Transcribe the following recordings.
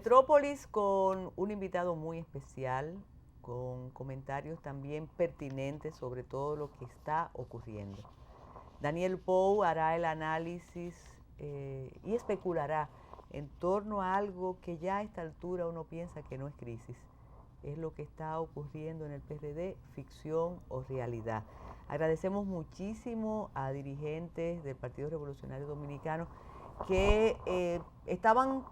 Metrópolis con un invitado muy especial, con comentarios también pertinentes sobre todo lo que está ocurriendo. Daniel Pou hará el análisis y especulará en torno a algo que ya a esta altura uno piensa que no es crisis. Es lo que está ocurriendo en el PRD, ficción o realidad. Agradecemos muchísimo a dirigentes del Partido Revolucionario Dominicano que estaban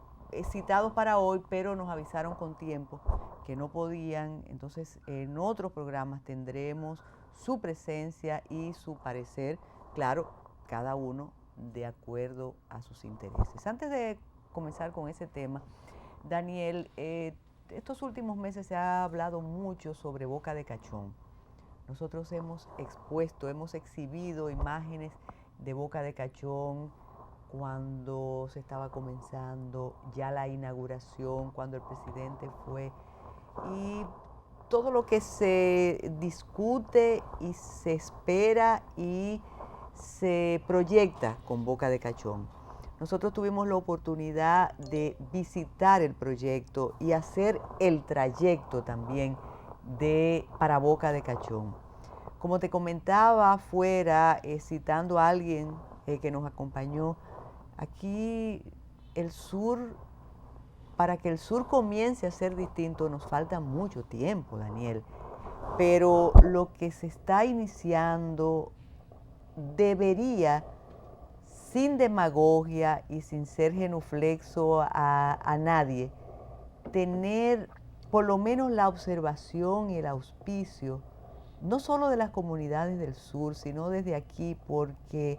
citados para hoy, pero nos avisaron con tiempo que no podían. Entonces, en otros programas tendremos su presencia y su parecer, claro, cada uno de acuerdo a sus intereses. Antes de comenzar con ese tema, Daniel, estos últimos meses se ha hablado mucho sobre Boca de Cachón. Nosotros hemos expuesto, hemos exhibido imágenes de Boca de Cachón cuando se estaba comenzando ya la inauguración, cuando el presidente fue, y todo lo que se discute y se espera y se proyecta con Boca de Cachón. Nosotros tuvimos la oportunidad de visitar el proyecto y hacer el trayecto también para Boca de Cachón. Como te comentaba afuera, citando a alguien que nos acompañó, aquí el sur, para que el sur comience a ser distinto, nos falta mucho tiempo, Daniel. Pero lo que se está iniciando debería, sin demagogia y sin ser genuflexo a nadie, tener por lo menos la observación y el auspicio, no solo de las comunidades del sur, sino desde aquí, porque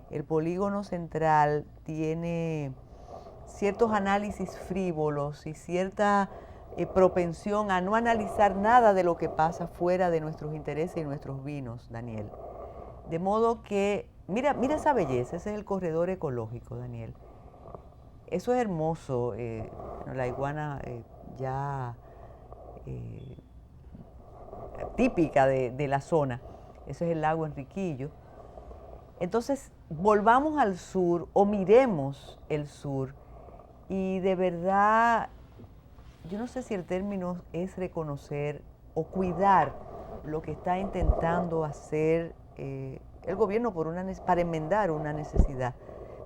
el polígono central tiene ciertos análisis frívolos y cierta propensión a no analizar nada de lo que pasa fuera de nuestros intereses y nuestros vinos, Daniel. De modo que, mira esa belleza, ese es el corredor ecológico, Daniel. Eso es hermoso, la iguana ya típica de la zona. Ese es el lago Enriquillo. Entonces, volvamos al sur o miremos el sur y de verdad, yo no sé si el término es reconocer o cuidar lo que está intentando hacer el gobierno para enmendar una necesidad.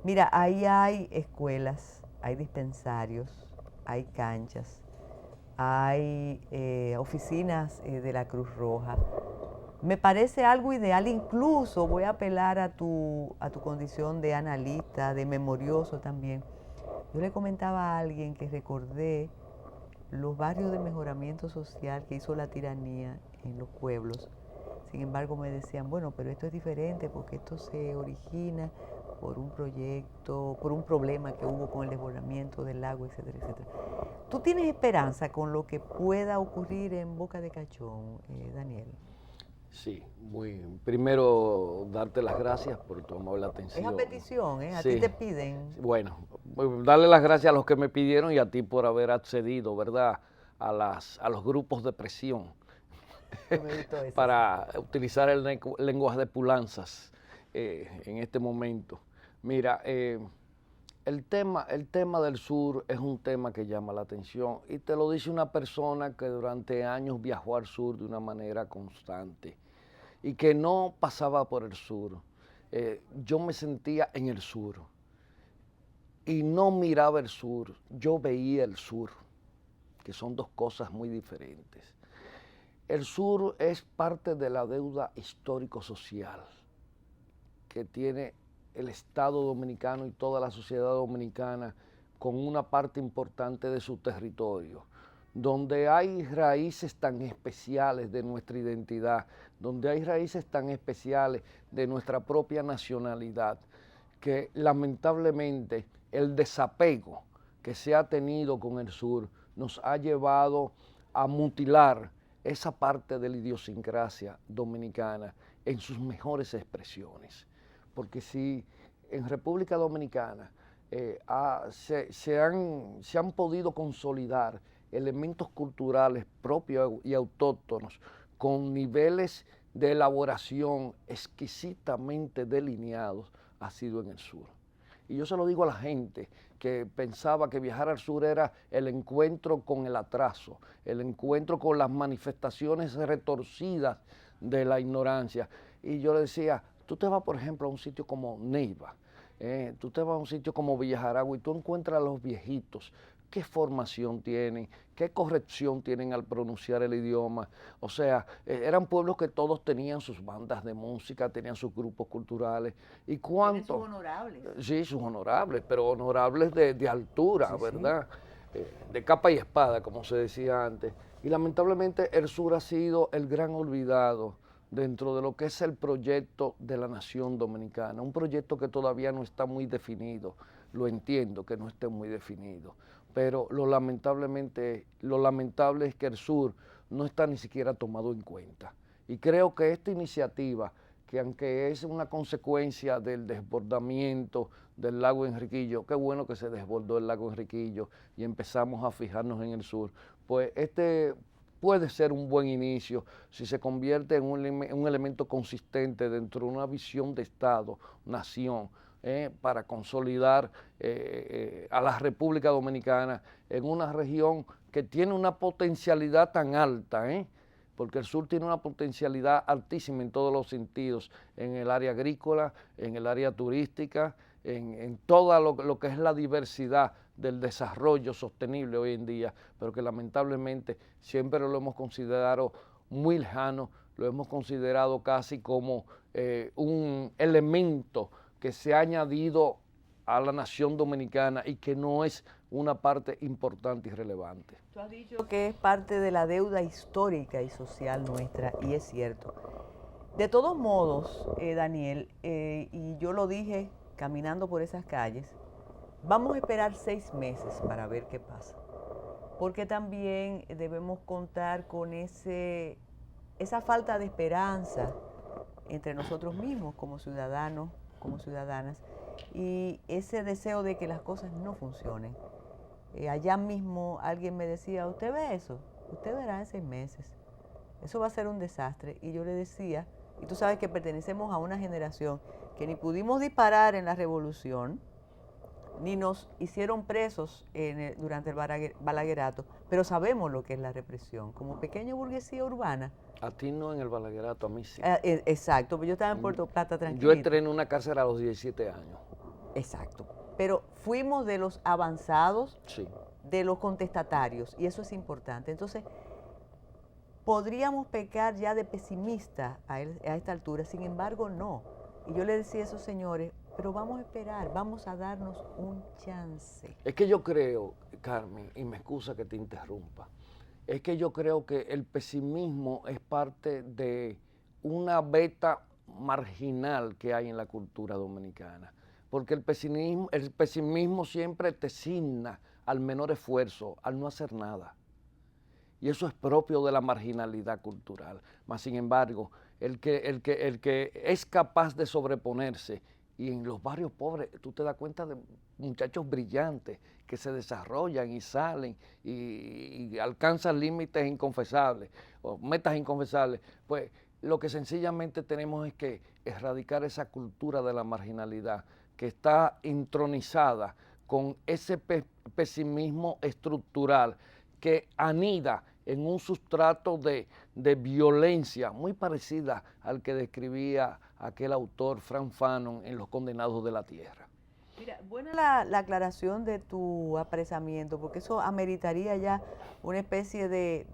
Mira, ahí hay escuelas, hay dispensarios, hay canchas, hay oficinas de la Cruz Roja. Me parece algo ideal, incluso voy a apelar a tu condición de analista, de memorioso también. Yo le comentaba a alguien que recordé los barrios de mejoramiento social que hizo la tiranía en los pueblos. Sin embargo, me decían, bueno, pero esto es diferente porque esto se origina por un proyecto, por un problema que hubo con el desbordamiento del lago, etcétera, etcétera. ¿Tú tienes esperanza con lo que pueda ocurrir en Boca de Cachón, Daniel? Sí, primero darte las gracias por tu amable atención. Es a petición, a sí. ti te piden. Bueno, darle las gracias a los que me pidieron y a ti por haber accedido, ¿verdad?, a los grupos de presión para utilizar el lenguaje de pulanzas en este momento. Mira, el tema del sur es un tema que llama la atención y te lo dice una persona que durante años viajó al sur de una manera constante y que no pasaba por el sur. Yo me sentía en el sur y no miraba el sur, yo veía el sur, que son dos cosas muy diferentes. El sur es parte de la deuda histórico-social que tiene el Estado dominicano y toda la sociedad dominicana con una parte importante de su territorio, donde hay raíces tan especiales de nuestra identidad, donde hay raíces tan especiales de nuestra propia nacionalidad, que lamentablemente el desapego que se ha tenido con el sur nos ha llevado a mutilar esa parte de la idiosincrasia dominicana en sus mejores expresiones. Porque si en República Dominicana se han podido consolidar elementos culturales propios y autóctonos con niveles de elaboración exquisitamente delineados, ha sido en el sur. Y yo se lo digo a la gente que pensaba que viajar al sur era el encuentro con el atraso, el encuentro con las manifestaciones retorcidas de la ignorancia. Y yo le decía, tú te vas, por ejemplo, a un sitio como Neiva, tú te vas a un sitio como Villa Jaragua y tú encuentras a los viejitos, qué formación tienen, qué corrección tienen al pronunciar el idioma. O sea, eran pueblos que todos tenían sus bandas de música, tenían sus grupos culturales. ¿Y cuánto? Sus honorables. Sí, sus honorables, pero honorables de altura, Sí, ¿verdad? De capa y espada, como se decía antes. Y lamentablemente el sur ha sido el gran olvidado dentro de lo que es el proyecto de la nación dominicana, un proyecto que todavía no está muy definido. Lo entiendo que no esté muy definido, pero lo lamentable es que el sur no está ni siquiera tomado en cuenta. Y creo que esta iniciativa, que aunque es una consecuencia del desbordamiento del lago Enriquillo, qué bueno que se desbordó el lago Enriquillo y empezamos a fijarnos en el sur, pues este puede ser un buen inicio si se convierte en un elemento consistente dentro de una visión de Estado, nación, para consolidar a la República Dominicana en una región que tiene una potencialidad tan alta, porque el sur tiene una potencialidad altísima en todos los sentidos, en el área agrícola, en el área turística, en todo lo que es la diversidad del desarrollo sostenible hoy en día, pero que lamentablemente siempre lo hemos considerado muy lejano, lo hemos considerado casi como un elemento que se ha añadido a la nación dominicana y que no es una parte importante y relevante. Tú has dicho que es parte de la deuda histórica y social nuestra, y es cierto. De todos modos, Daniel, y yo lo dije caminando por esas calles, vamos a esperar 6 meses para ver qué pasa, porque también debemos contar con esa falta de esperanza entre nosotros mismos como ciudadanos, como ciudadanas, y ese deseo de que las cosas no funcionen. Allá mismo alguien me decía, ¿usted ve eso? Usted verá en 6 meses. Eso va a ser un desastre. Y yo le decía, y tú sabes que pertenecemos a una generación que ni pudimos disparar en la revolución, ni nos hicieron presos durante el balaguerato, pero sabemos lo que es la represión. Como pequeña burguesía urbana. A ti no en el balaguerato, a mí sí. Exacto, pero yo estaba en Puerto Plata tranquilo. Yo entré en una cárcel a los 17 años. Exacto, pero fuimos de los avanzados, sí, de los contestatarios, y eso es importante. Entonces, podríamos pecar ya de pesimista a esta altura, sin embargo, no. Y yo le decía a esos señores, pero vamos a esperar, vamos a darnos un chance. Es que yo creo, Carmen, y me excusa que te interrumpa, es que yo creo que el pesimismo es parte de una beta marginal que hay en la cultura dominicana, porque el pesimismo siempre te signa al menor esfuerzo, al no hacer nada. Y eso es propio de la marginalidad cultural. Mas, sin embargo, el que es capaz de sobreponerse, y en los barrios pobres tú te das cuenta de muchachos brillantes que se desarrollan y salen y alcanzan límites inconfesables o metas inconfesables, pues lo que sencillamente tenemos es que erradicar esa cultura de la marginalidad que está intronizada con ese pesimismo estructural que anida en un sustrato de violencia muy parecida al que describía aquel autor Frank Fanon en Los Condenados de la Tierra. Mira, buena la aclaración de tu apresamiento, porque eso ameritaría ya una especie de,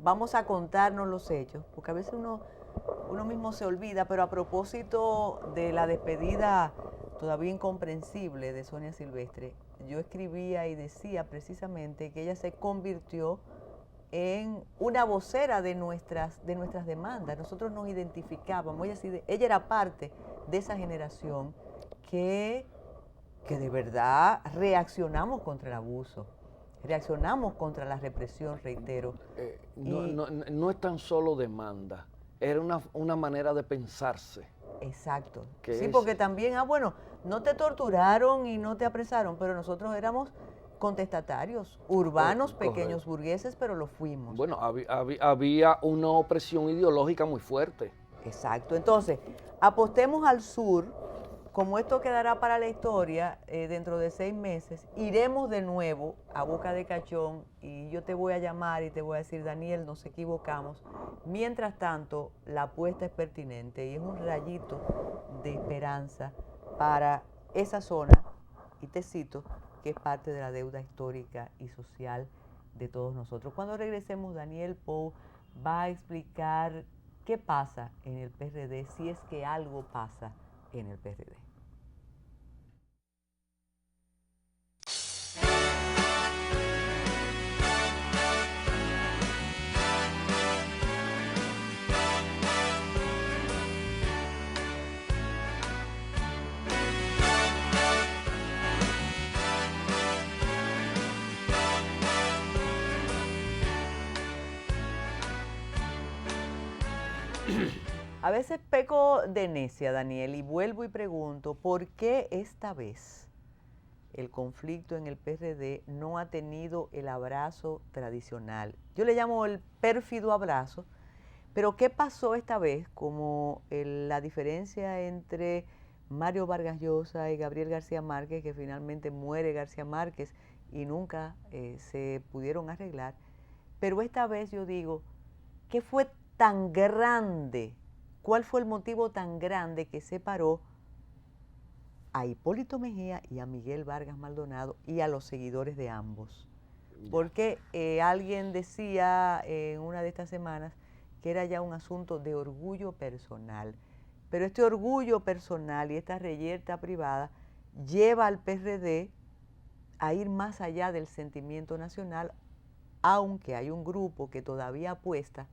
vamos a contarnos los hechos, porque a veces uno mismo se olvida, pero a propósito de la despedida todavía incomprensible de Sonia Silvestre, yo escribía y decía precisamente que ella se convirtió en una vocera de nuestras demandas. Nosotros nos identificábamos, ella era parte de esa generación que de verdad reaccionamos contra el abuso, reaccionamos contra la represión, reitero. No es tan solo demanda, era una manera de pensarse. Exacto. Sí, porque también, bueno, no te torturaron y no te apresaron, pero nosotros éramos contestatarios, urbanos, pequeños burgueses, pero lo fuimos. Bueno, había una opresión ideológica muy fuerte. Exacto. Entonces, apostemos al sur como esto quedará para la historia, dentro de 6 meses, iremos de nuevo a Boca de Cachón y yo te voy a llamar y te voy a decir, Daniel, nos equivocamos. Mientras tanto, la apuesta es pertinente y es un rayito de esperanza para esa zona, y te cito, que es parte de la deuda histórica y social de todos nosotros. Cuando regresemos, Daniel Pou va a explicar qué pasa en el PRD, si es que algo pasa en el PRD. A veces peco de necia, Daniel, y vuelvo y pregunto, ¿por qué esta vez el conflicto en el PRD no ha tenido el abrazo tradicional? Yo le llamo el pérfido abrazo, pero ¿qué pasó esta vez? Como la diferencia entre Mario Vargas Llosa y Gabriel García Márquez, que finalmente muere García Márquez y nunca se pudieron arreglar. Pero esta vez yo digo, ¿qué fue tan grande? ¿Cuál fue el motivo tan grande que separó a Hipólito Mejía y a Miguel Vargas Maldonado y a los seguidores de ambos? Porque alguien decía en una de estas semanas que era ya un asunto de orgullo personal. Pero este orgullo personal y esta reyerta privada lleva al PRD a ir más allá del sentimiento nacional, aunque hay un grupo que todavía apuesta,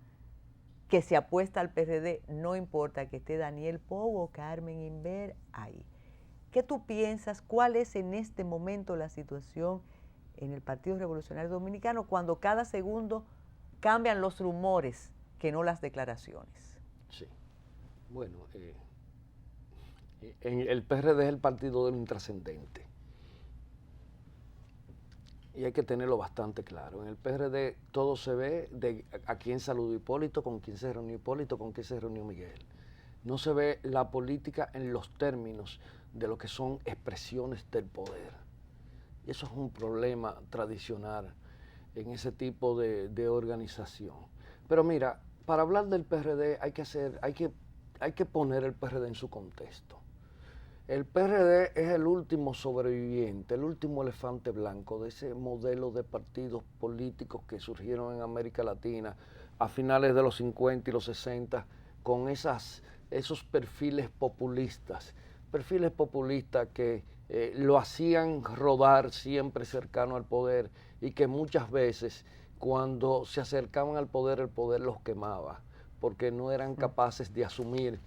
que se apuesta al PRD, no importa que esté Daniel Pou o Carmen Inver ahí. ¿Qué tú piensas? ¿Cuál es en este momento la situación en el Partido Revolucionario Dominicano cuando cada segundo cambian los rumores que no las declaraciones? Sí. Bueno, el PRD es el partido de lo intrascendente. Y hay que tenerlo bastante claro. En el PRD todo se ve de a quién saludó Hipólito, con quién se reunió Hipólito, con quién se reunió Miguel. No se ve la política en los términos de lo que son expresiones del poder. Y eso es un problema tradicional en ese tipo de organización. Pero mira, para hablar del PRD hay que poner el PRD en su contexto. El PRD es el último sobreviviente, el último elefante blanco de ese modelo de partidos políticos que surgieron en América Latina a finales de los 50 y los 60 con esos perfiles populistas que lo hacían rodar siempre cercano al poder y que muchas veces cuando se acercaban al poder, el poder los quemaba porque no eran capaces de asumir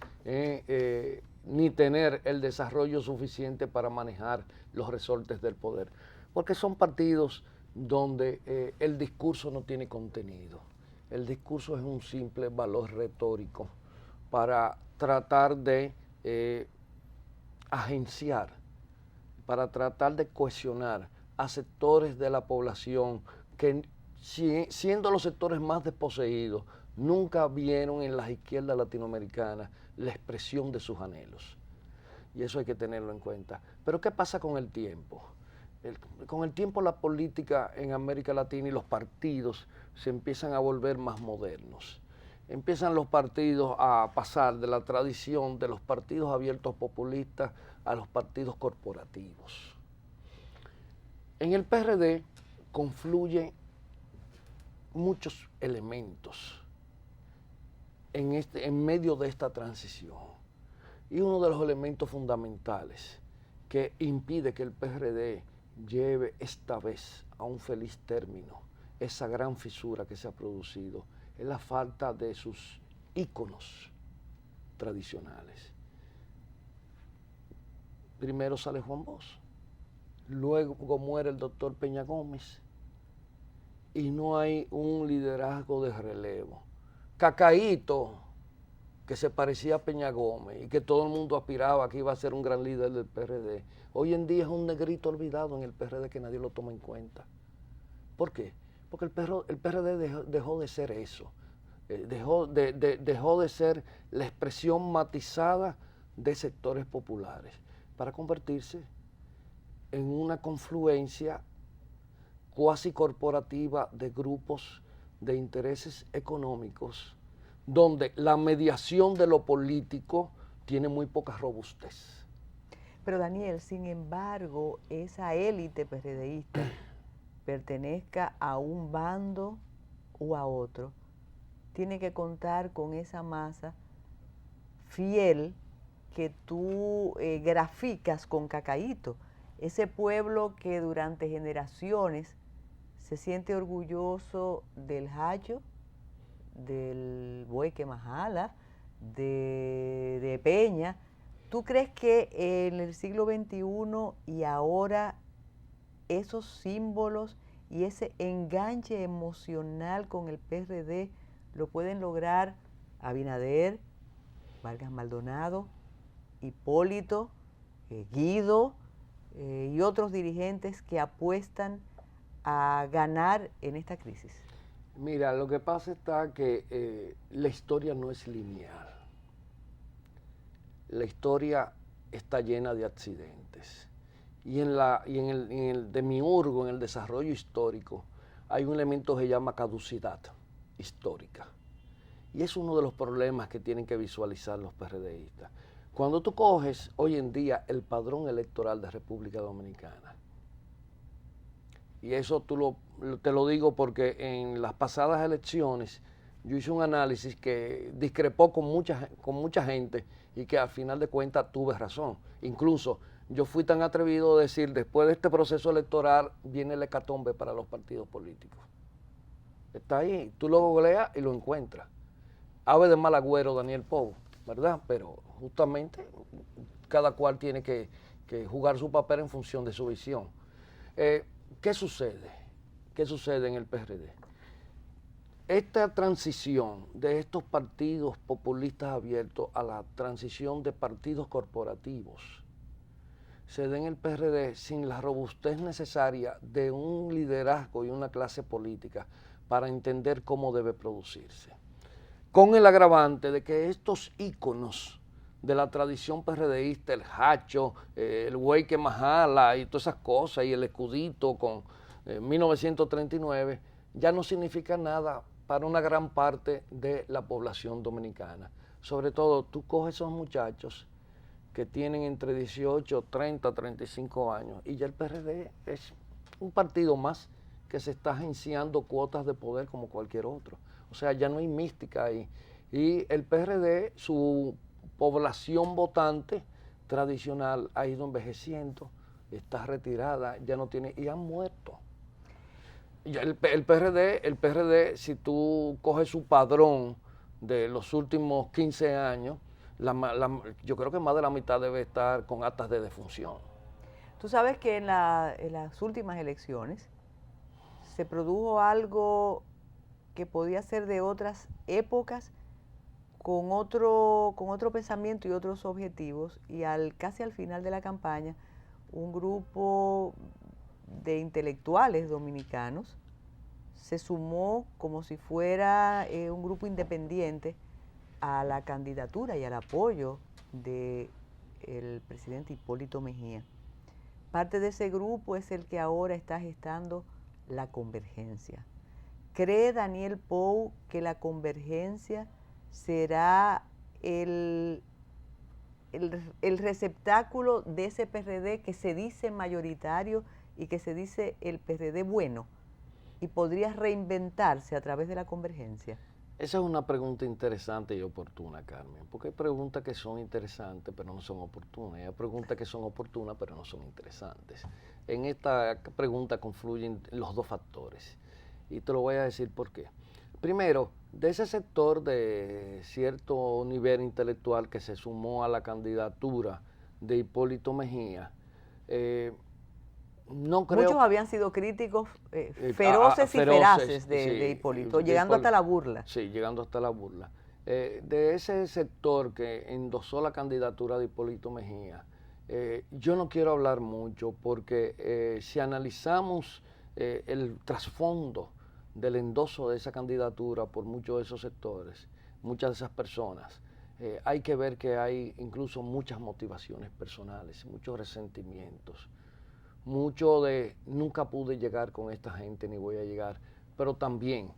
ni tener el desarrollo suficiente para manejar los resortes del poder. Porque son partidos donde el discurso no tiene contenido. El discurso es un simple valor retórico para tratar de agenciar, para tratar de cohesionar a sectores de la población que, siendo los sectores más desposeídos, nunca vieron en las izquierdas latinoamericanas la expresión de sus anhelos. Y eso hay que tenerlo en cuenta. Pero ¿qué pasa con el tiempo? Con el tiempo la política en América Latina y los partidos se empiezan a volver más modernos. Empiezan los partidos a pasar de la tradición de los partidos abiertos populistas a los partidos corporativos. En el PRD confluyen muchos elementos en medio de esta transición. Y uno de los elementos fundamentales que impide que el PRD lleve esta vez a un feliz término esa gran fisura que se ha producido es la falta de sus íconos tradicionales. Primero sale Juan Bosch, luego muere el doctor Peña Gómez y no hay un liderazgo de relevo. Cacaíto, que se parecía a Peña Gómez y que todo el mundo aspiraba a que iba a ser un gran líder del PRD, hoy en día es un negrito olvidado en el PRD que nadie lo toma en cuenta. ¿Por qué? Porque el PRD dejó de ser eso, dejó de ser la expresión matizada de sectores populares. para convertirse en una confluencia cuasi corporativa de grupos de intereses económicos, donde la mediación de lo político tiene muy poca robustez. Pero Daniel, sin embargo, esa élite PRDista pertenezca a un bando o a otro, tiene que contar con esa masa fiel que tú graficas con Cacaíto, ese pueblo que durante generaciones se siente orgulloso del Hayo, del Buey que Majala, de Peña. ¿Tú crees que en el siglo XXI y ahora esos símbolos y ese enganche emocional con el PRD lo pueden lograr Abinader, Vargas Maldonado, Hipólito, Guido y otros dirigentes que apuestan a ganar en esta crisis? Mira, lo que pasa está que la historia no es lineal. La historia está llena de accidentes. Y en el demiurgo, en el desarrollo histórico, hay un elemento que se llama caducidad histórica. Y es uno de los problemas que tienen que visualizar los PRDistas. Cuando tú coges hoy en día el padrón electoral de República Dominicana, y eso te lo digo porque en las pasadas elecciones yo hice un análisis que discrepó con mucha gente y que al final de cuentas tuve razón. Incluso yo fui tan atrevido a decir, después de este proceso electoral viene el hecatombe para los partidos políticos. Está ahí, tú lo googleas y lo encuentras. Ave de mal agüero Daniel Pou, ¿verdad? Pero justamente cada cual tiene que jugar su papel en función de su visión. ¿Qué sucede? ¿Qué sucede en el PRD? Esta transición de estos partidos populistas abiertos a la transición de partidos corporativos se da en el PRD sin la robustez necesaria de un liderazgo y una clase política para entender cómo debe producirse. Con el agravante de que estos íconos de la tradición PRDista, el Hacho, el Buey que Majala y todas esas cosas, y el escudito con 1939, ya no significa nada para una gran parte de la población dominicana. Sobre todo, tú coges esos muchachos que tienen entre 18, 30, 35 años, y ya el PRD es un partido más que se está agenciando cuotas de poder como cualquier otro. O sea, ya no hay mística ahí. Y el PRD, su población votante tradicional ha ido envejeciendo, está retirada, ya no tiene, y han muerto. El PRD, si tú coges su padrón de los últimos 15 años, yo creo que más de la mitad debe estar con actas de defunción. Tú sabes que en las últimas elecciones se produjo algo que podía ser de otras épocas, con otro pensamiento y otros objetivos, y casi al final de la campaña, un grupo de intelectuales dominicanos se sumó como si fuera un grupo independiente a la candidatura y al apoyo del presidente Hipólito Mejía. Parte de ese grupo es el que ahora está gestando la convergencia. ¿Cree Daniel Pou que la convergencia será el receptáculo de ese PRD que se dice mayoritario y que se dice el PRD bueno, y podría reinventarse a través de la convergencia? Esa es una pregunta interesante y oportuna, Carmen, porque hay preguntas que son interesantes pero no son oportunas, y hay preguntas que son oportunas pero no son interesantes. En esta pregunta confluyen los dos factores, y te lo voy a decir por qué. Primero, de ese sector de cierto nivel intelectual que se sumó a la candidatura de Hipólito Mejía, no creo... Muchos habían sido críticos feroces y feraces de Hipólito, llegando hasta la burla. Sí, llegando hasta la burla. De ese sector que endosó la candidatura de Hipólito Mejía, yo no quiero hablar mucho porque si analizamos el trasfondo del endoso de esa candidatura por muchos de esos sectores, muchas de esas personas, hay que ver que hay incluso muchas motivaciones personales, muchos resentimientos, mucho de nunca pude llegar con esta gente ni voy a llegar, pero también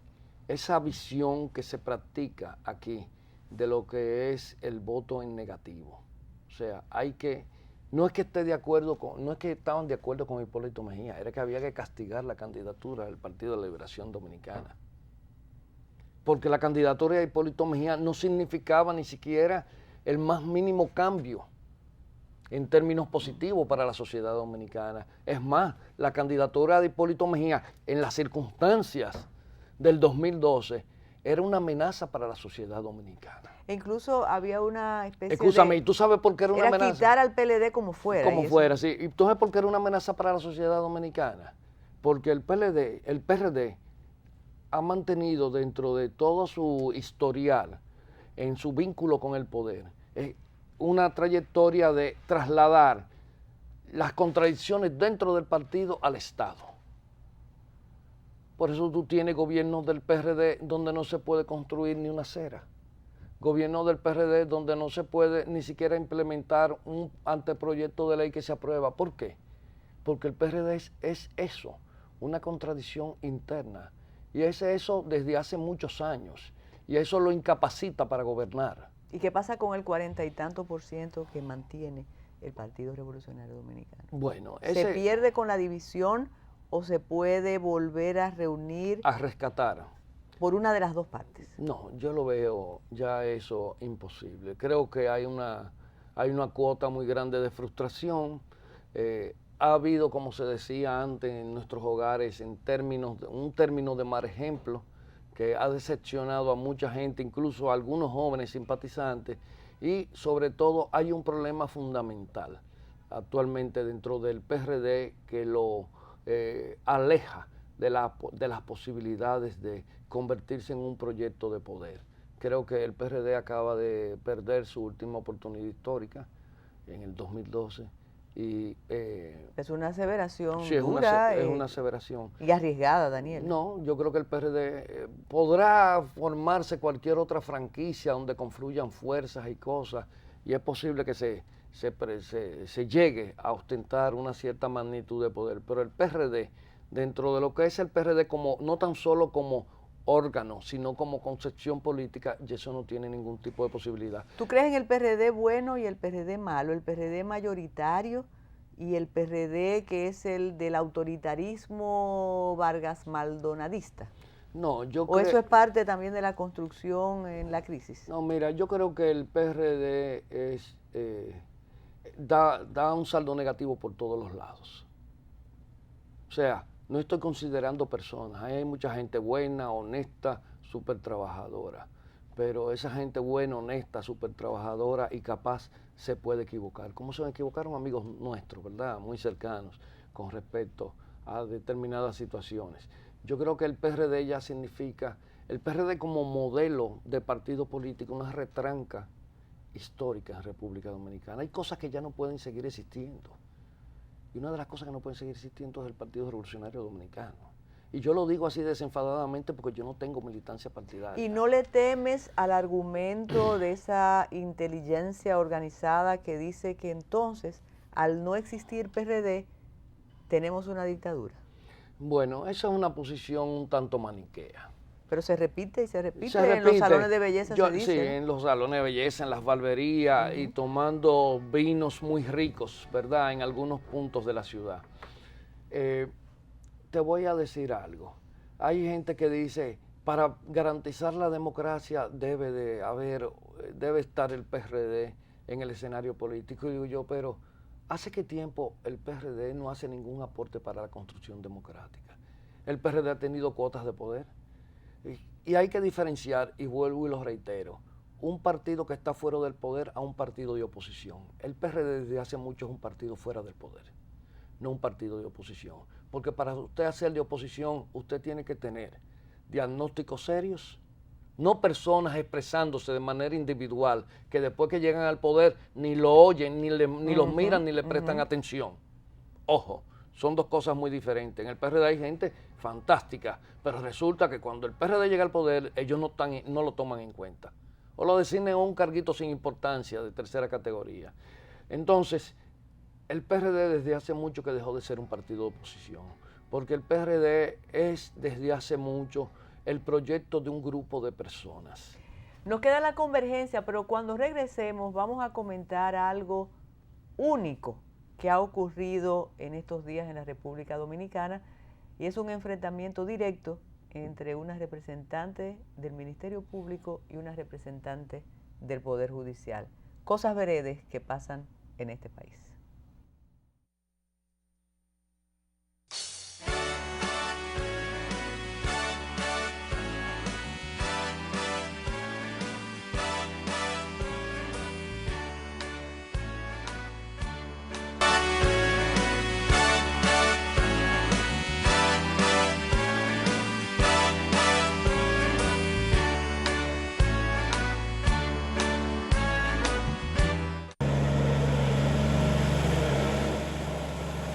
esa visión que se practica aquí de lo que es el voto en negativo. O sea, no es que esté de acuerdo no es que estaban de acuerdo con Hipólito Mejía, era que había que castigar la candidatura del Partido de Liberación Dominicana. Porque la candidatura de Hipólito Mejía no significaba ni siquiera el más mínimo cambio en términos positivos para la sociedad dominicana. Es más, la candidatura de Hipólito Mejía en las circunstancias del 2012 era una amenaza para la sociedad dominicana. E incluso había una especie Escúchame, ¿y tú sabes por qué era una amenaza? Era quitar al PLD como fuera. Como fuera, sí. ¿Y tú sabes por qué era una amenaza para la sociedad dominicana? Porque el PRD ha mantenido dentro de todo su historial, en su vínculo con el poder, una trayectoria de trasladar las contradicciones dentro del partido al Estado. Por eso tú tienes gobiernos del PRD donde no se puede construir ni una acera. Gobiernos del PRD donde no se puede ni siquiera implementar un anteproyecto de ley que se aprueba. ¿Por qué? Porque el PRD es eso, una contradicción interna. Y es eso desde hace muchos años. Y eso lo incapacita para gobernar. ¿Y qué pasa con el 40 y tanto % que mantiene el Partido Revolucionario Dominicano? Bueno, ¿Se pierde con la división o se puede volver a reunir? A rescatar. Por una de las dos partes. No, yo lo veo ya eso imposible. Creo que hay una cuota muy grande de frustración. Ha habido, como se decía antes en nuestros hogares, un término de mal ejemplo que ha decepcionado a mucha gente, incluso a algunos jóvenes simpatizantes, y sobre todo hay un problema fundamental actualmente dentro del PRD que lo aleja de las posibilidades de convertirse en un proyecto de poder. Creo que el PRD acaba de perder su última oportunidad histórica en el 2012. Es una aseveración sí, dura. Es una aseveración. Y arriesgada, Daniel. No, yo creo que el PRD podrá formarse cualquier otra franquicia donde confluyan fuerzas y cosas, y es posible que se llegue a ostentar una cierta magnitud de poder, pero el PRD, dentro de lo que es el PRD, no tan solo como órgano, sino como concepción política, y eso no tiene ningún tipo de posibilidad. ¿Tú crees en el PRD bueno y el PRD malo, el PRD mayoritario y el PRD que es el del autoritarismo Vargas Maldonadista? No, ¿O eso es parte también de la construcción en la crisis? No, mira, yo creo que el PRD da un saldo negativo por todos los lados. O sea, no estoy considerando personas. Hay mucha gente buena, honesta, súper trabajadora. Pero esa gente buena, honesta, súper trabajadora y capaz se puede equivocar. Como se equivocaron amigos nuestros, ¿verdad? Muy cercanos con respecto a determinadas situaciones. Yo creo que el PRD ya significa, el PRD como modelo de partido político, una retranca histórica en República Dominicana. Hay cosas que ya no pueden seguir existiendo. Y una de las cosas que no pueden seguir existiendo es el Partido Revolucionario Dominicano. Y yo lo digo así desenfadadamente porque yo no tengo militancia partidaria. ¿Y no le temes al argumento de esa inteligencia organizada que dice que entonces, al no existir PRD, tenemos una dictadura? Bueno, esa es una posición un tanto maniquea. Pero se repite y se repite, en los salones de belleza se dice. Sí, en los salones de belleza, en las barberías y tomando vinos muy ricos, ¿verdad? En algunos puntos de la ciudad. Te voy a decir algo. Hay gente que dice, para garantizar la democracia debe estar el PRD en el escenario político. Y digo yo, pero ¿hace qué tiempo el PRD no hace ningún aporte para la construcción democrática? El PRD ha tenido cuotas de poder. Y hay que diferenciar, y vuelvo y lo reitero, un partido que está fuera del poder a un partido de oposición. El PRD desde hace mucho es un partido fuera del poder, no un partido de oposición. Porque para usted hacer de oposición, usted tiene que tener diagnósticos serios, no personas expresándose de manera individual, que después que llegan al poder ni lo oyen, ni los miran, ni le prestan atención. Ojo. Son dos cosas muy diferentes. En el PRD hay gente fantástica, pero resulta que cuando el PRD llega al poder, ellos no lo toman en cuenta. o lo designen a un carguito sin importancia de tercera categoría. Entonces, el PRD desde hace mucho que dejó de ser un partido de oposición, porque el PRD es desde hace mucho el proyecto de un grupo de personas. Nos queda la convergencia, pero cuando regresemos vamos a comentar algo único que ha ocurrido en estos días en la República Dominicana, y es un enfrentamiento directo entre una representante del Ministerio Público y una representante del Poder Judicial. Cosas veredes que pasan en este país.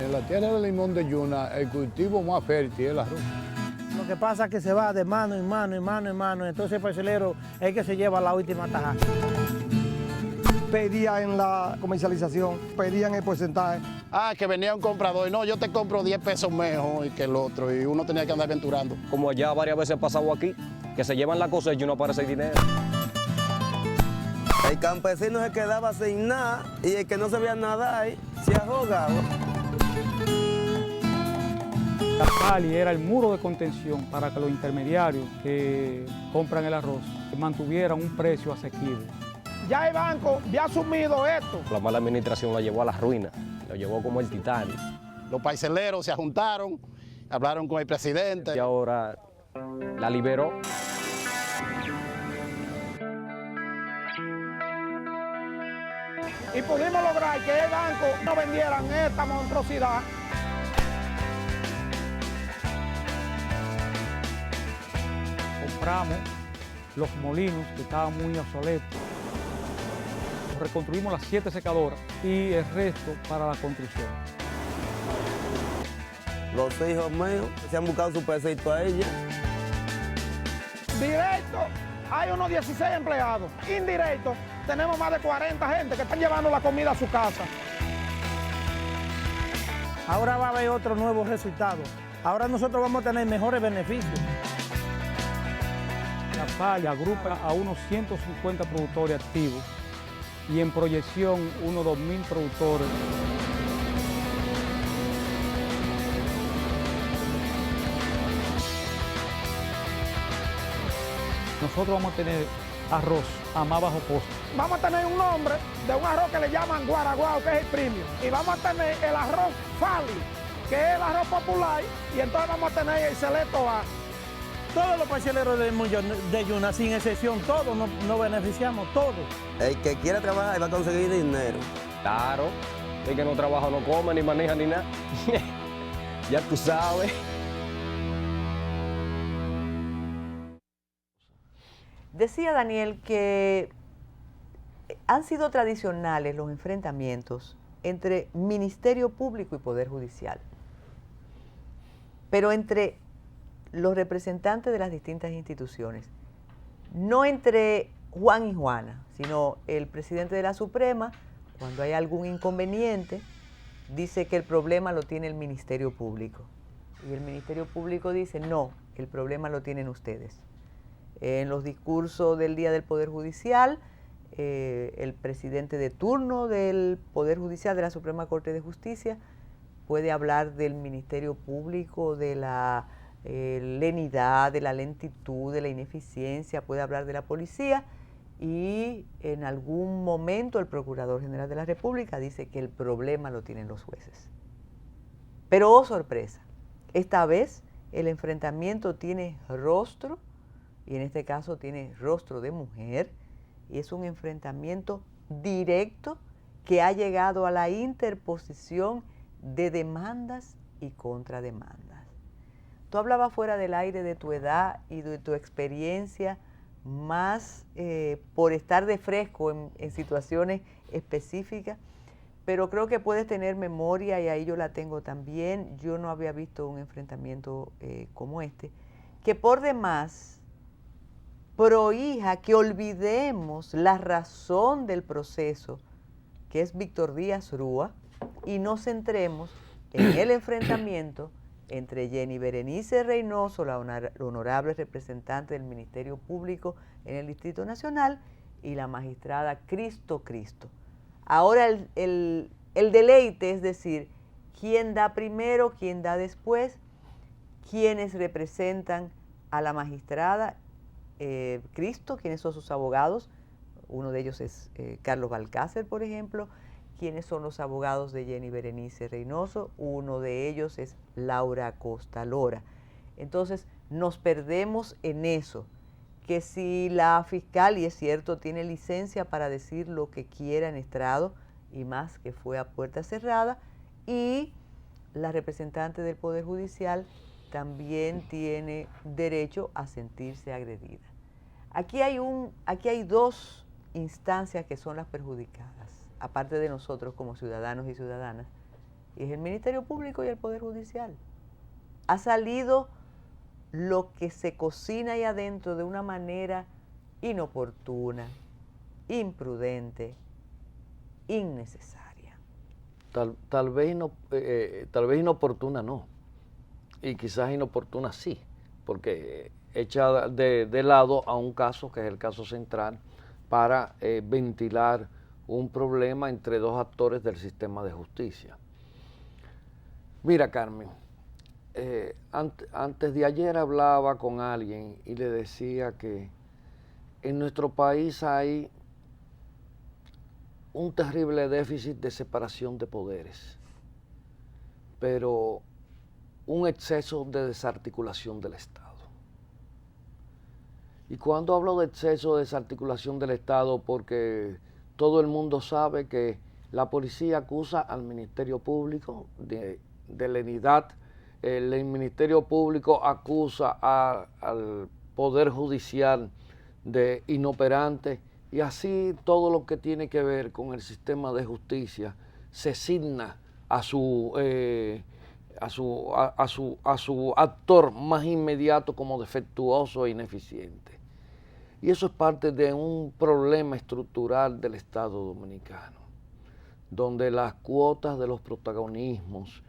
En la tierra de Limón de Yuna, el cultivo más fértil es el arroz. Lo que pasa es que se va de mano en mano, en mano en mano, entonces el parcelero es el que se lleva la última tajada. Pedían en la comercialización, pedían el porcentaje. Que venía un comprador, no, yo te compro 10 pesos mejor que el otro, y uno tenía que andar aventurando. Como ya varias veces ha pasado aquí, que se llevan la cosecha y no aparece el dinero. El campesino se quedaba sin nada y el que no sabía nadar se ahogaba. La PALI era el muro de contención para que los intermediarios que compran el arroz mantuvieran un precio asequible. Ya el banco había asumido esto. La mala administración la llevó a la ruina, lo llevó como el Titanic. Los parceleros se juntaron, hablaron con el presidente. Y ahora la liberó. Y pudimos lograr que el banco no vendieran esta monstruosidad. Compramos los molinos que estaban muy obsoletos. Reconstruimos las 7 secadoras y el resto para la construcción. Los hijos míos se han buscado su pesito a ella. Directo, hay unos 16 empleados. Indirecto, tenemos más de 40 gente que están llevando la comida a su casa. Ahora va a haber otro nuevo resultado. Ahora nosotros vamos a tener mejores beneficios. La PALI agrupa a unos 150 productores activos y en proyección unos 2.000 productores. Nosotros vamos a tener arroz a más bajo costo. Vamos a tener un nombre de un arroz que le llaman guaraguao, que es el premium. Y vamos a tener el arroz Fali, que es el arroz popular. Y entonces vamos a tener el Selecto A. Todos los parceleros de Yuna, sin excepción, todos nos beneficiamos, todos. El que quiera trabajar va a conseguir dinero. Claro, el que no trabaja no come, ni maneja, ni nada. Ya tú sabes. Decía Daniel que han sido tradicionales los enfrentamientos entre Ministerio Público y Poder Judicial, pero entre los representantes de las distintas instituciones, no entre Juan y Juana, sino el presidente de la Suprema, cuando hay algún inconveniente, dice que el problema lo tiene el Ministerio Público. Y el Ministerio Público dice, no, el problema lo tienen ustedes. En los discursos del Día del Poder Judicial, el presidente de turno del Poder Judicial de la Suprema Corte de Justicia puede hablar del Ministerio Público, de la lenidad, de la lentitud, de la ineficiencia, puede hablar de la policía, y en algún momento el Procurador General de la República dice que el problema lo tienen los jueces. Pero, oh sorpresa, esta vez el enfrentamiento tiene rostro, y en este caso tiene rostro de mujer, y es un enfrentamiento directo que ha llegado a la interposición de demandas y contrademandas. Tú hablabas fuera del aire de tu edad y de tu experiencia, más por estar de fresco en situaciones específicas, pero creo que puedes tener memoria, y ahí yo la tengo también. Yo no había visto un enfrentamiento como este, que por demás prohija que olvidemos la razón del proceso, que es Víctor Díaz Rúa, y nos centremos en el enfrentamiento entre Jenny Berenice Reynoso, la honorable representante del Ministerio Público en el Distrito Nacional, y la magistrada Cristo. Ahora el deleite es decir, quién da primero, quién da después, quiénes representan a la magistrada Cristo, quiénes son sus abogados. Uno de ellos es Carlos Balcácer, por ejemplo. ¿Quiénes son los abogados de Jenny Berenice Reynoso? Uno de ellos es Laura Acosta Lora. Entonces, nos perdemos en eso, que si la fiscal, y es cierto, tiene licencia para decir lo que quiera en estrado, y más que fue a puerta cerrada, y la representante del Poder Judicial también tiene derecho a sentirse agredida. Aquí hay dos instancias que son las perjudicadas, aparte de nosotros como ciudadanos y ciudadanas, y es el Ministerio Público y el Poder Judicial. Ha salido lo que se cocina ahí adentro de una manera inoportuna, imprudente, innecesaria. Tal vez inoportuna no, y quizás inoportuna sí, porque echa de lado a un caso que es el caso central para ventilar un problema entre dos actores del sistema de justicia. Mira, Carmen, antes de ayer hablaba con alguien y le decía que en nuestro país hay un terrible déficit de separación de poderes, pero un exceso de desarticulación del Estado. Y cuando hablo de exceso de desarticulación del Estado, porque todo el mundo sabe que la policía acusa al Ministerio Público de lenidad, el Ministerio Público acusa al Poder Judicial de inoperante, y así todo lo que tiene que ver con el sistema de justicia se asigna a su actor más inmediato como defectuoso e ineficiente. Y eso es parte de un problema estructural del Estado dominicano, donde las cuotas de los protagonismos,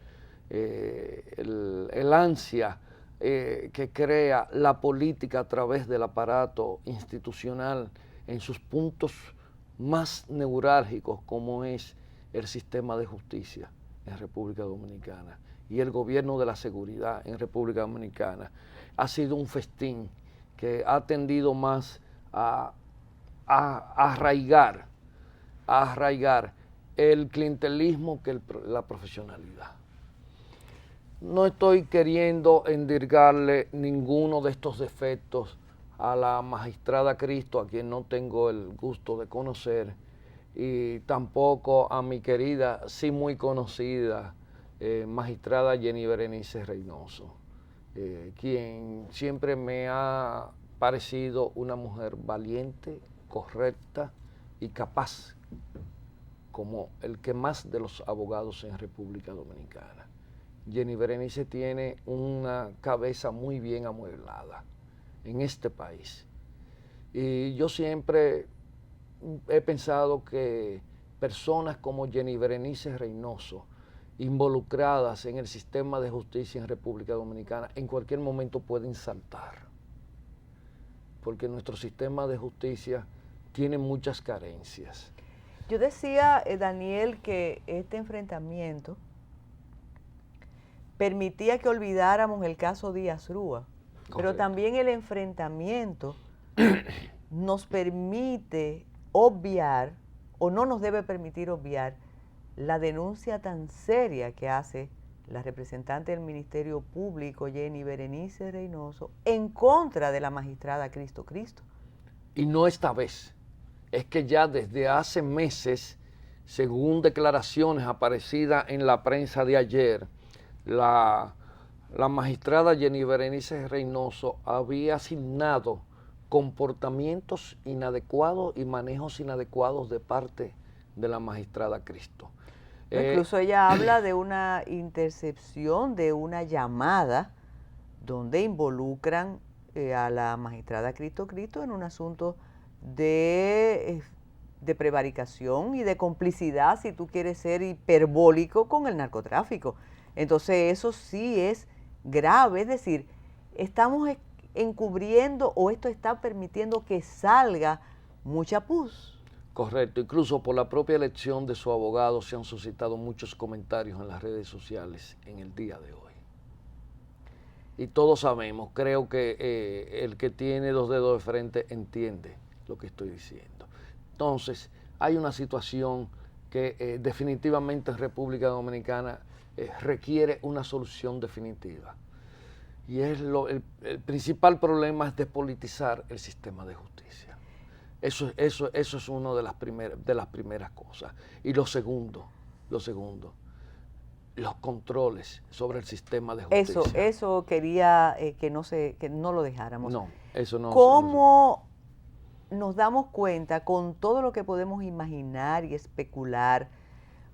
el ansia que crea la política a través del aparato institucional en sus puntos más neurálgicos, como es el sistema de justicia en República Dominicana y el gobierno de la seguridad en República Dominicana, ha sido un festín que ha tendido más a arraigar el clientelismo que la profesionalidad. No estoy queriendo endilgarle ninguno de estos defectos a la magistrada Cristo, a quien no tengo el gusto de conocer, y tampoco a mi querida, sí muy conocida, magistrada Jenny Berenice Reynoso, quien siempre me ha parecido una mujer valiente, correcta y capaz, como el que más de los abogados en República Dominicana. Jenny Berenice tiene una cabeza muy bien amueblada en este país. Y yo siempre he pensado que personas como Jenny Berenice Reynoso, involucradas en el sistema de justicia en República Dominicana, en cualquier momento pueden saltar, porque nuestro sistema de justicia tiene muchas carencias. Yo decía, Daniel, que este enfrentamiento permitía que olvidáramos el caso Díaz Rúa, pero también el enfrentamiento nos permite obviar, o no nos debe permitir obviar, la denuncia tan seria que hace la representante del Ministerio Público, Jenny Berenice Reynoso, en contra de la magistrada Cristo. Y no esta vez, es que ya desde hace meses, según declaraciones aparecidas en la prensa de ayer, la magistrada Jenny Berenice Reynoso había asignado comportamientos inadecuados y manejos inadecuados de parte de la magistrada Cristo. Incluso ella habla de una intercepción de una llamada donde involucran a la magistrada Cristo en un asunto de prevaricación y de complicidad, si tú quieres ser hiperbólico, con el narcotráfico. Entonces eso sí es grave, es decir, estamos encubriendo o esto está permitiendo que salga mucha pus. Correcto, incluso por la propia elección de su abogado se han suscitado muchos comentarios en las redes sociales en el día de hoy. Y todos sabemos, creo que el que tiene dos dedos de frente entiende lo que estoy diciendo. Entonces, hay una situación que definitivamente en República Dominicana requiere una solución definitiva. Y es el principal problema es despolitizar el sistema de justicia. Eso es una de las primeras cosas. Y lo segundo, los controles sobre el sistema de justicia. Eso quería que no lo dejáramos. No, eso no. ¿Cómo nos damos cuenta con todo lo que podemos imaginar y especular,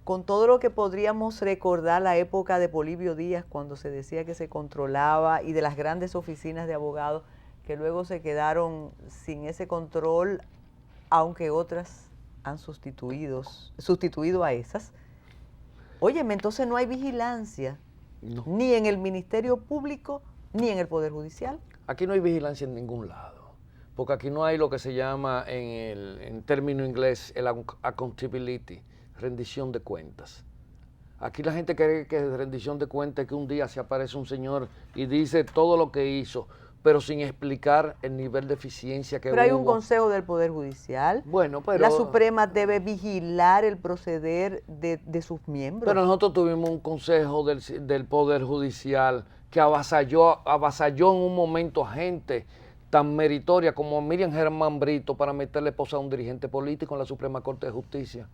con todo lo que podríamos recordar la época de Polibio Díaz, cuando se decía que se controlaba, y de las grandes oficinas de abogados que luego se quedaron sin ese control, aunque otras han sustituido a esas? Óyeme, entonces no hay vigilancia, No. ni en el Ministerio Público, ni en el Poder Judicial. Aquí no hay vigilancia en ningún lado, porque aquí no hay lo que se llama en término inglés el accountability, rendición de cuentas. Aquí la gente cree que es rendición de cuentas, que un día se aparece un señor y dice todo lo que hizo, pero sin explicar el nivel de eficiencia que hubo. Pero hay un Consejo del Poder Judicial. Bueno, pero la Suprema debe vigilar el proceder de sus miembros. Pero nosotros tuvimos un Consejo del Poder Judicial que avasalló en un momento a gente tan meritoria como Miriam Germán Brito para meterle esposa a un dirigente político en la Suprema Corte de Justicia.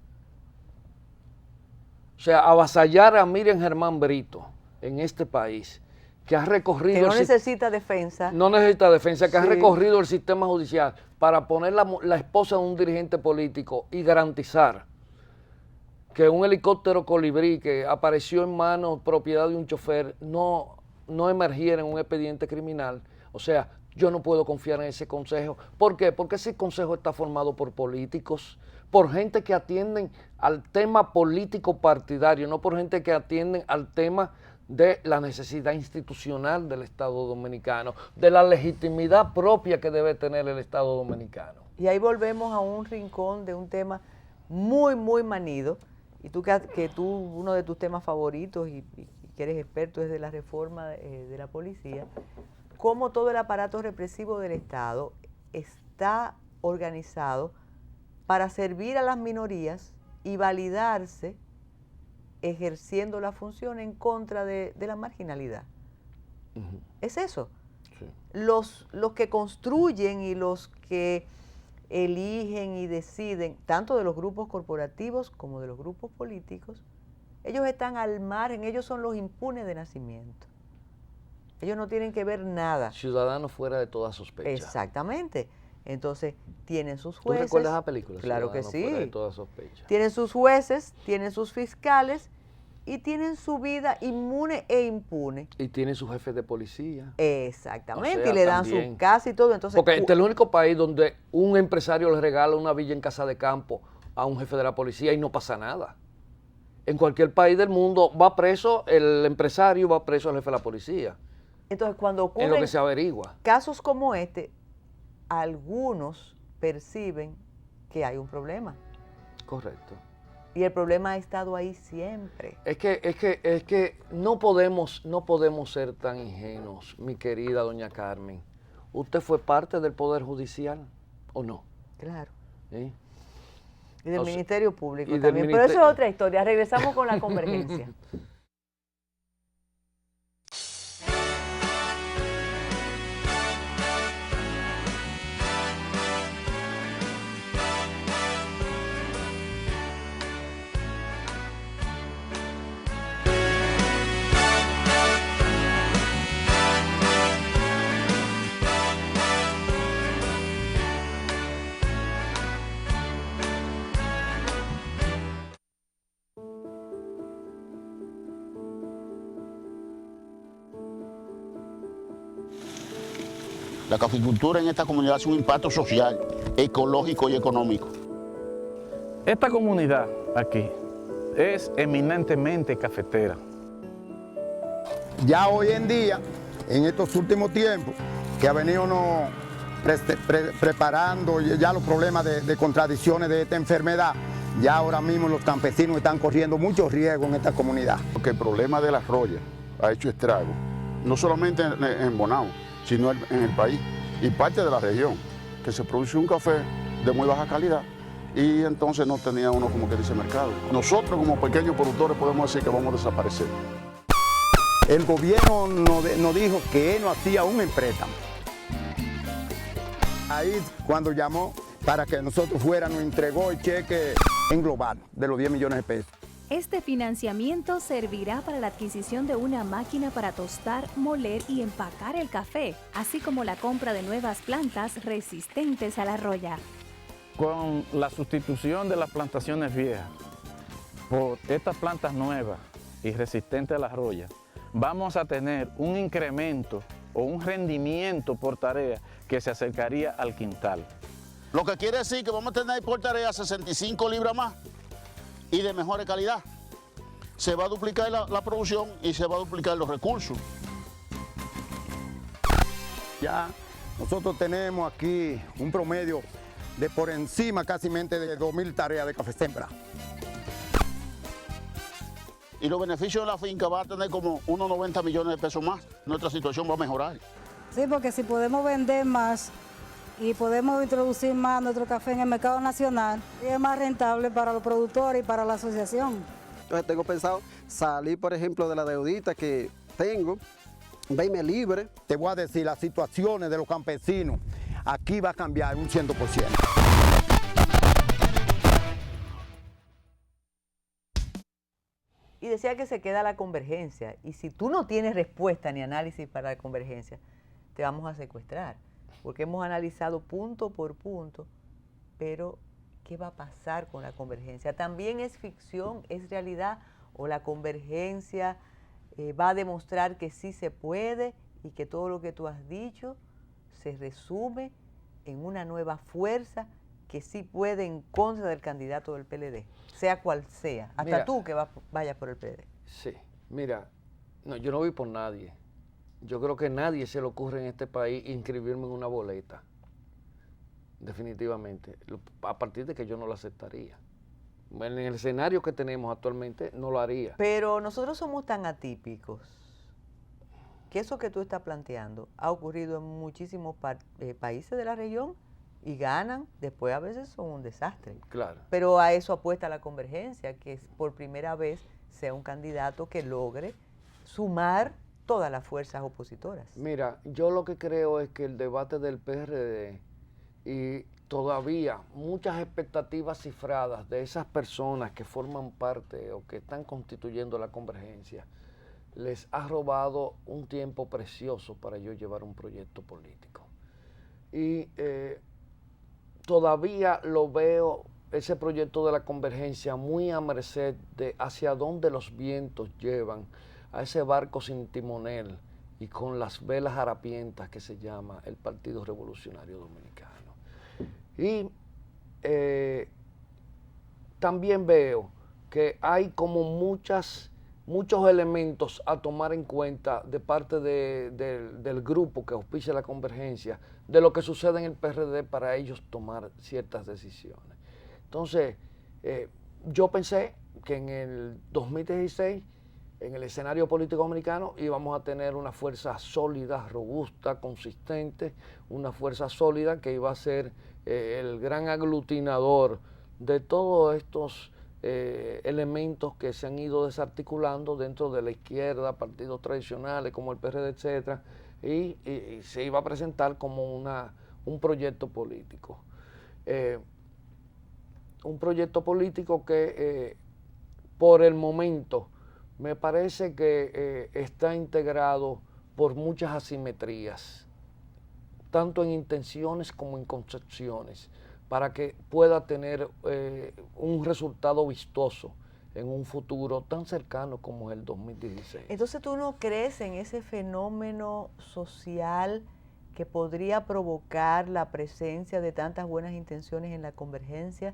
O sea, avasallar a Miriam Germán Brito en este país, que ha recorrido... Que no necesita defensa. No necesita defensa, que ha Sí. recorrido el sistema judicial para poner la esposa de un dirigente político y garantizar que un helicóptero colibrí que apareció en manos, propiedad de un chofer, no emergiera en un expediente criminal. O sea, yo no puedo confiar en ese consejo. ¿Por qué? Porque ese consejo está formado por políticos, por gente que atienden al tema político partidario, no por gente que atienden al tema de la necesidad institucional del Estado Dominicano, de la legitimidad propia que debe tener el Estado Dominicano. Y ahí volvemos a un rincón de un tema muy, muy manido. Y tú que uno de tus temas favoritos y que eres experto es de la reforma de la policía, cómo todo el aparato represivo del Estado está organizado para servir a las minorías y validarse ejerciendo la función en contra de la marginalidad. Uh-huh. Es eso. Sí. Los que construyen y los que eligen y deciden, tanto de los grupos corporativos como de los grupos políticos, ellos están al margen, ellos son los impunes de nacimiento. Ellos no tienen que ver nada. Ciudadanos fuera de toda sospecha. Exactamente. Entonces, tienen sus ¿Tú jueces. recuerdas la película? Claro que Ciudadanos fuera de sí. toda sospecha. Tienen sus jueces, tienen sus fiscales y tienen su vida inmune e impune. Y tiene su jefe de policía. Exactamente, O sea, y le dan también. su casa y todo. Entonces, Porque este es el único país donde un empresario le regala una villa en casa de campo a un jefe de la policía y no pasa nada. En cualquier país del mundo va preso el empresario, va preso el jefe de la policía. entonces, cuando Es lo ocurren que se averigua. casos como este, algunos perciben que hay un problema. Correcto. Y el problema ha estado ahí siempre. Es que no podemos ser tan ingenuos, mi querida doña Carmen. ¿Usted fue parte del Poder Judicial o no? Claro. ¿Sí? Y del O sea, Ministerio Público y del también. Pero eso ministerio. es otra historia. Regresamos con la convergencia. La caficultura en esta comunidad hace un impacto social, ecológico y económico. Esta comunidad aquí es eminentemente cafetera. Ya hoy en día, en estos últimos tiempos, que ha venido preparando ya los problemas de contradicciones de esta enfermedad, ya ahora mismo los campesinos están corriendo mucho riesgo en esta comunidad. Porque el problema de la roya ha hecho estrago, no solamente en Bonao, sino en el país y parte de la región, que se produce un café de muy baja calidad y entonces no tenía uno, como que dice, mercado. Nosotros como pequeños productores podemos decir que vamos a desaparecer. El gobierno nos dijo que él no hacía un empréstamo. Ahí cuando llamó para que nosotros fuéramos, nos entregó el cheque en global de los 10 millones de pesos. Este financiamiento servirá para la adquisición de una máquina para tostar, moler y empacar el café, así como la compra de nuevas plantas resistentes a la roya. Con la sustitución de las plantaciones viejas por estas plantas nuevas y resistentes a la roya, vamos a tener un incremento o un rendimiento por tarea que se acercaría al quintal. Lo que quiere decir que vamos a tener por tarea 65 libras más y de mejor calidad. Se va a duplicar la producción y se va a duplicar los recursos. Ya nosotros tenemos aquí un promedio de por encima casi de 2.000 tareas de café sembra. Y los beneficios de la finca va a tener como unos 90 millones de pesos más. Nuestra situación va a mejorar. Sí, porque si podemos vender más y podemos introducir más nuestro café en el mercado nacional, es más rentable para los productores y para la asociación. Entonces tengo pensado salir, por ejemplo, de la deudita que tengo, verme libre. Te voy a decir, las situaciones de los campesinos aquí va a cambiar un 100%. Y decía que se queda la convergencia. Y si tú no tienes respuesta ni análisis para la convergencia, te vamos a secuestrar. Porque hemos analizado punto por punto, pero ¿qué va a pasar con la convergencia? ¿También es ficción, es realidad? ¿O la convergencia va a demostrar que sí se puede y que todo lo que tú has dicho se resume en una nueva fuerza que sí puede en contra del candidato del PLD, sea cual sea, hasta mira, tú que vayas por el PLD? Sí, mira, no, yo no voy por nadie. Yo creo que a nadie se le ocurre en este país inscribirme en una boleta, definitivamente, a partir de que yo no lo aceptaría. En el escenario que tenemos actualmente no lo haría. Pero nosotros somos tan atípicos que eso que tú estás planteando ha ocurrido en muchísimos países de la región y ganan, después a veces son un desastre. Claro. Pero a eso apuesta la convergencia, que por primera vez sea un candidato que logre sumar todas las fuerzas opositoras. Mira, yo lo que creo es que el debate del PRD y todavía muchas expectativas cifradas de esas personas que forman parte o que están constituyendo la convergencia, les ha robado un tiempo precioso para yo llevar un proyecto político. Y todavía lo veo, ese proyecto de la convergencia, muy a merced de hacia dónde los vientos llevan a ese barco sin timonel y con las velas harapientas que se llama el Partido Revolucionario Dominicano. Y también veo que hay como muchos elementos a tomar en cuenta de parte del grupo que auspicia la convergencia, de lo que sucede en el PRD para ellos tomar ciertas decisiones. Entonces, yo pensé que en el 2016, en el escenario político dominicano, íbamos a tener una fuerza sólida, robusta, consistente, una fuerza sólida que iba a ser el gran aglutinador de todos estos elementos que se han ido desarticulando dentro de la izquierda, partidos tradicionales como el PRD, etcétera, y se iba a presentar como un proyecto político. Un proyecto político que por el momento me parece que está integrado por muchas asimetrías, tanto en intenciones como en concepciones, para que pueda tener un resultado vistoso en un futuro tan cercano como el 2016. Entonces, ¿tú no crees en ese fenómeno social que podría provocar la presencia de tantas buenas intenciones en la convergencia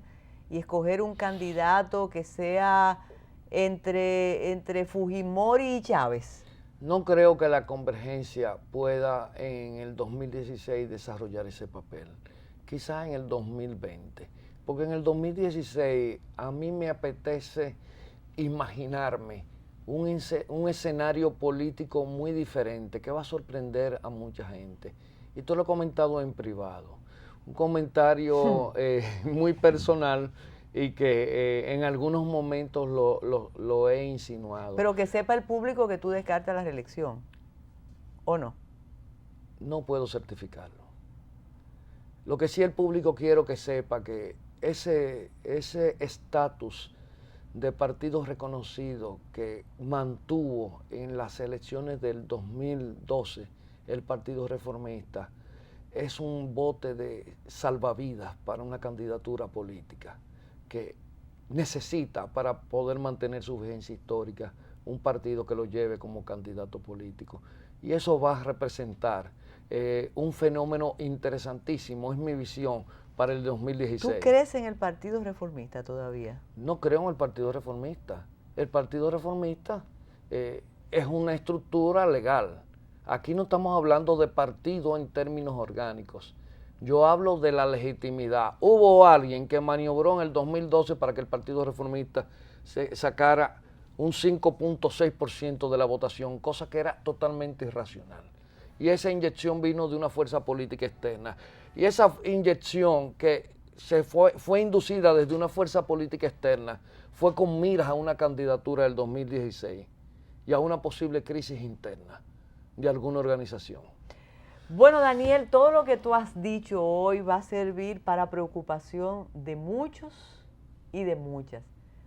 y escoger un candidato que sea entre Fujimori y Chávez? No creo que la convergencia pueda en el 2016 desarrollar ese papel, quizás en el 2020, porque en el 2016 a mí me apetece imaginarme un escenario político muy diferente que va a sorprender a mucha gente. Y esto lo he comentado en privado, un comentario muy personal y que en algunos momentos lo he insinuado. Pero que sepa el público que tú descartas la reelección, ¿o no? No puedo certificarlo. Lo que sí el público quiero que sepa que ese estatus de partido reconocido que mantuvo en las elecciones del 2012 el Partido Reformista es un bote de salvavidas para una candidatura política que necesita para poder mantener su vigencia histórica un partido que lo lleve como candidato político. Y eso va a representar un fenómeno interesantísimo, es mi visión, para el 2016. ¿Tú crees en el Partido Reformista todavía? No creo en el Partido Reformista. El Partido Reformista es una estructura legal. Aquí no estamos hablando de partido en términos orgánicos. Yo hablo de la legitimidad. Hubo alguien que maniobró en el 2012 para que el Partido Reformista sacara un 5.6% de la votación, cosa que era totalmente irracional. Y esa inyección vino de una fuerza política externa. Y esa inyección que fue inducida desde una fuerza política externa fue con miras a una candidatura del 2016 y a una posible crisis interna de alguna organización. Bueno, Daniel, todo lo que tú has dicho hoy va a servir para preocupación de muchos y de muchas.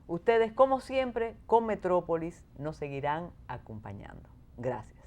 Ustedes, como siempre, con Metrópolis nos seguirán acompañando. Gracias.